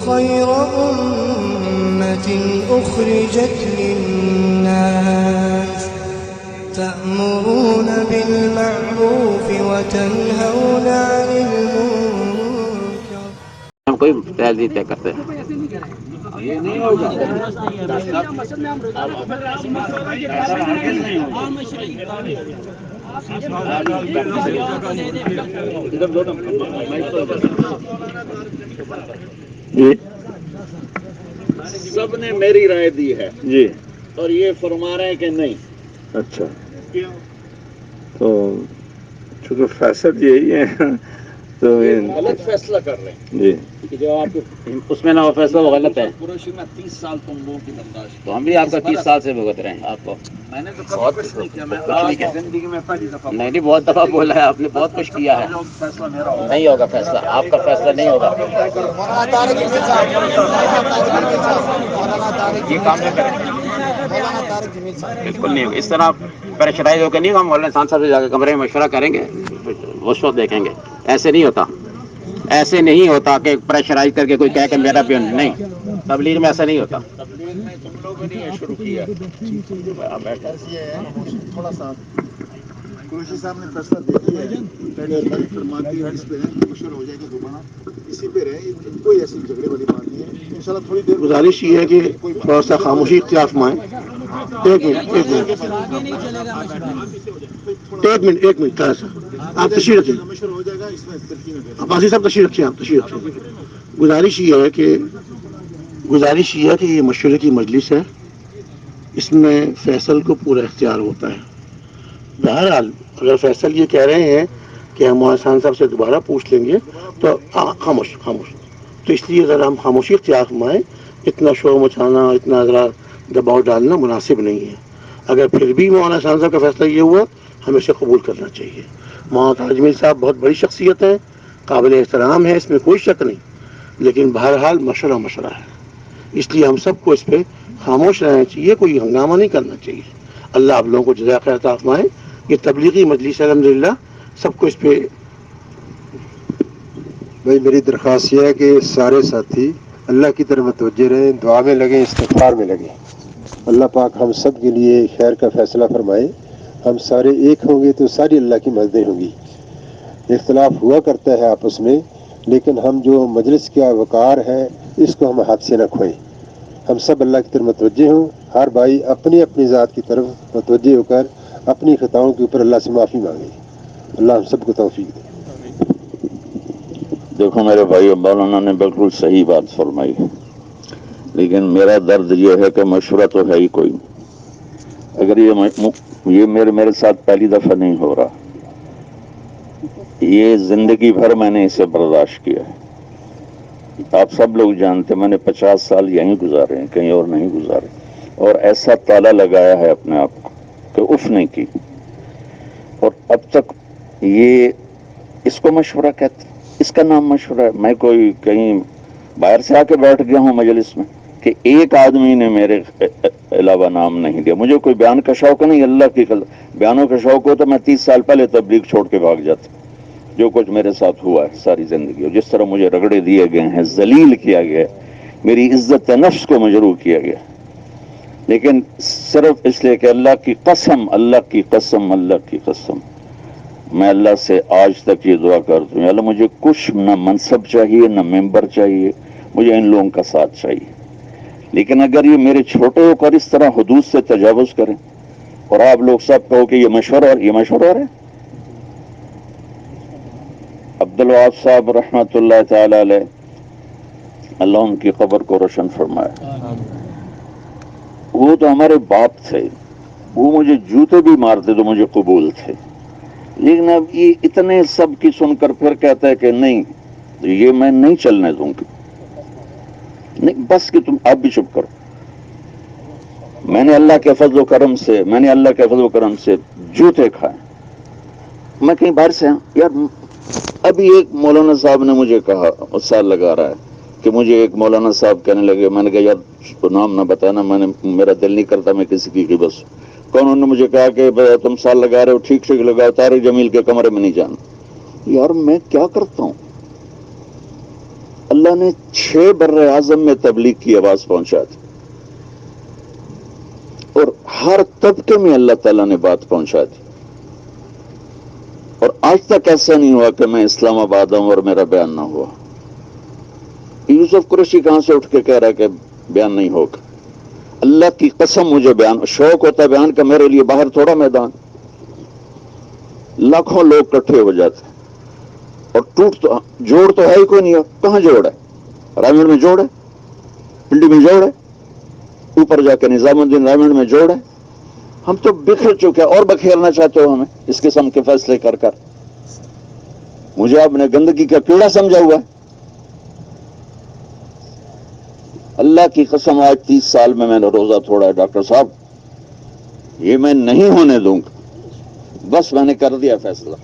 خير أمة أخرجت للناس تأمرون بالمعروف وتنهون عن المنكر. ہم کوئی تہذیب طے کرتے ہیں. یہ نہیں ہوگا. سب نے میری رائے دی ہے جی اور یہ فرما رہے ہیں کہ نہیں. اچھا تو چونکہ فیصد یہی ہے تو غلط فیصلہ کر رہے ہیں جی جو آپ اس میں نہ وہ فیصلہ وہ غلط ہے. قریشی میں 30 سال تم لوگوں کی برداشت. تو ہم بھی آپ کا 30 سال سے بھگت رہے ہیں آپ کو. میں نے تو کبھی کچھ نہیں کیا. میں زندگی میں پہلی دفعہ نہیں بہت دفعہ بولا ہے آپ نے, بہت کچھ کیا ہے. فیصلہ میرا ہوگا. نہیں ہوگا فیصلہ, آپ کا فیصلہ نہیں ہوگا. یہ کام نہ کریں بالکل نہیں. اس طرح پریشرائز ہو کے نہیں. ہم مولانا صاحب سے جا کے کمرے میں مشورہ کریں گے, اس وقت دیکھیں گے. ایسے نہیں ہوتا, ایسے نہیں ہوتا کہ پریشرائز کر کے کوئی کہہ کہ میرا بھی نہیں. تبلیغ میں ایسا نہیں ہوتا. تبلیغ میں تم لوگوں نے یہ شروع کیا. تھوڑا سا قریشی صاحب نے فیصلہ دے دیا ہے. فرماتی ہے اس پہ مشورہ ہو جائے گا دوبارہ اسی پہ رہے. کوئی ایسی جھگڑے والی بات نہیں ہے. انشاءاللہ تھوڑی دیر گزارش یہ ہے کہ تھوڑا سا خاموشی اختیار فرمائیں. ایک منٹ تھوڑا سا آپ تشریف رکھیں. مشورہ ہو جائے گا اس میں ترقی میں. عباسی صاحب تشریف رکھیں. آپ تشریف رکھیں. گزارش یہ ہے کہ یہ مشورے کی مجلس ہے, اس میں فیصل کو پورا اختیار ہوتا ہے. بہرحال اگر فیصل یہ کہہ رہے ہیں کہ ہم مولانا صاحب سے دوبارہ پوچھ لیں گے تو خاموش. تو اس لیے ذرا ہم خاموشی اختیار فرمائیں. اتنا شور مچانا, اتنا ذرا دباؤ ڈالنا مناسب نہیں ہے. اگر پھر بھی مولانا صاحب کا فیصلہ یہ ہوا ہمیں اسے قبول کرنا چاہیے. مولانا تاج میل صاحب بہت بڑی شخصیت ہے, قابل احترام ہے, اس میں کوئی شک نہیں. لیکن بہرحال مشورہ ہے, اس لیے ہم سب کو اس پہ خاموش رہنا چاہیے. کوئی ہنگامہ نہیں کرنا چاہیے. اللہ آپ لوگوں کو جزائے خیر عطا فرمائے. یہ تبلیغی مجلس ہے, الحمدللہ سب کو اس پہ. بھائی میری درخواست یہ ہے کہ سارے ساتھی اللہ کی طرف متوجہ رہیں, دعا میں لگیں, استغفار میں لگیں. اللہ پاک ہم سب کے لیے خیر کا فیصلہ فرمائے. ہم سارے ایک ہوں گے تو ساری اللہ کی مددیں ہوں گی. اختلاف ہوا کرتا ہے آپس میں, لیکن ہم جو مجلس کا وقار ہے اس کو ہم ہاتھ سے نہ کھوئیں. ہم سب اللہ کی طرف متوجہ ہوں. ہر بھائی اپنی اپنی ذات کی طرف متوجہ ہو کر اپنی خطاؤں کے اوپر اللہ سے معافی مانگے. اللہ ہم سب کو توفیق دے. دیکھو میرے بھائی, مولانا نے بالکل صحیح بات فرمائی, لیکن میرا درد یہ ہے کہ مشورہ تو ہے ہی کوئی. اگر یہ میرے ساتھ پہلی دفعہ نہیں ہو رہا, یہ زندگی بھر میں نے اسے برداشت کیا ہے. آپ سب لوگ جانتے میں نے 50 سال یہیں گزارے ہیں, کہیں اور نہیں گزارے. اور ایسا تالا لگایا ہے اپنے آپ کو کہ اف نہیں کی. اور اب تک یہ اس کو مشورہ کہتے, اس کا نام مشورہ ہے. میں کوئی کہیں باہر سے آ کے بیٹھ گیا ہوں مجلس میں کہ ایک آدمی نے میرے علاوہ نام نہیں دیا. مجھے کوئی بیان کا شوق نہیں, اللہ کی قسم. بیانوں کا شوق ہو تو میں 30 سال پہلے تبلیغ چھوڑ کے بھاگ جاتا. جو کچھ میرے ساتھ ہوا ہے ساری زندگی, اور جس طرح مجھے رگڑے دیے گئے ہیں, ذلیل کیا گیا, میری عزت نفس کو مجروح کیا گیا, لیکن صرف اس لیے کہ اللہ کی قسم میں اللہ سے آج تک یہ دعا کرتا ہوں, اللہ مجھے کچھ نہ منصب چاہیے نہ ممبر چاہیے, مجھے ان لوگوں کا ساتھ چاہیے. لیکن اگر یہ میرے چھوٹے ہو کر اس طرح حدود سے تجاوز کریں اور آپ لوگ سب کہو کہ یہ مشورہ ہے. عبدالوہاب صاحب رحمۃ اللہ تعالی علیہ, اللہ ان کی قبر کو روشن فرمائے, وہ تو ہمارے باپ تھے. وہ مجھے جوتے بھی مارتے تو مجھے قبول تھے. لیکن اب یہ اتنے سب کی سن کر پھر کہتا ہے کہ نہیں, یہ میں نہیں چلنے دوں گی. نہیں بس کہ تم اب بھی چپ کرو. میں نے اللہ کے فضل و کرم سے جوتے کھائے. میں کہیں باہر سے یار, ابھی ایک مولانا صاحب نے مجھے کہا, سال لگا رہا ہے کہ مجھے ایک مولانا صاحب کہنے لگے, میں نے کہا یار نام نہ بتانا, میرا دل نہیں کرتا میں کسی کی بس. انہوں نے مجھے کہا کہ تم سال لگا رہے ہو, ٹھیک لگاؤ, طارق جمیل کے کمرے میں نہیں جانا. یار میں کیا کرتا ہوں, اللہ نے 6 بر اعظم میں تبلیغ کی آواز پہنچا دی اور ہر طبقے میں اللہ تعالیٰ نے بات پہنچا دی. اور آج تک ایسا نہیں ہوا کہ میں اسلام آباد ہوں اور میرا بیان نہ ہوا. یوسف قریشی کہاں سے اٹھ کے کہہ رہا ہے کہ بیان نہیں ہوگا؟ اللہ کی قسم مجھے بیان شوق ہوتا ہے بیان کا، میرے لیے باہر تھوڑا میدان، لاکھوں لوگ اکٹھے ہو جاتے اور جوڑ تو ہے ہی کوئی نہیں ہے. کہاں جوڑ ہے؟ رائمنڈ میں جوڑ ہے، پنڈی میں جوڑ ہے، اوپر جا کے نظام الدین رائمنڈ میں جوڑ ہے. ہم تو بکھر چکے اور بکھیرنا چاہتے ہو ہمیں اس قسم کے فیصلے کر کر. مجھے آپ نے گندگی کا کیڑا سمجھا ہوا ہے. اللہ کی قسم آج 30 سال میں نے روزہ چھوڑا ہے ڈاکٹر صاحب، یہ میں نہیں ہونے دوں گا. بس میں نے کر دیا فیصلہ.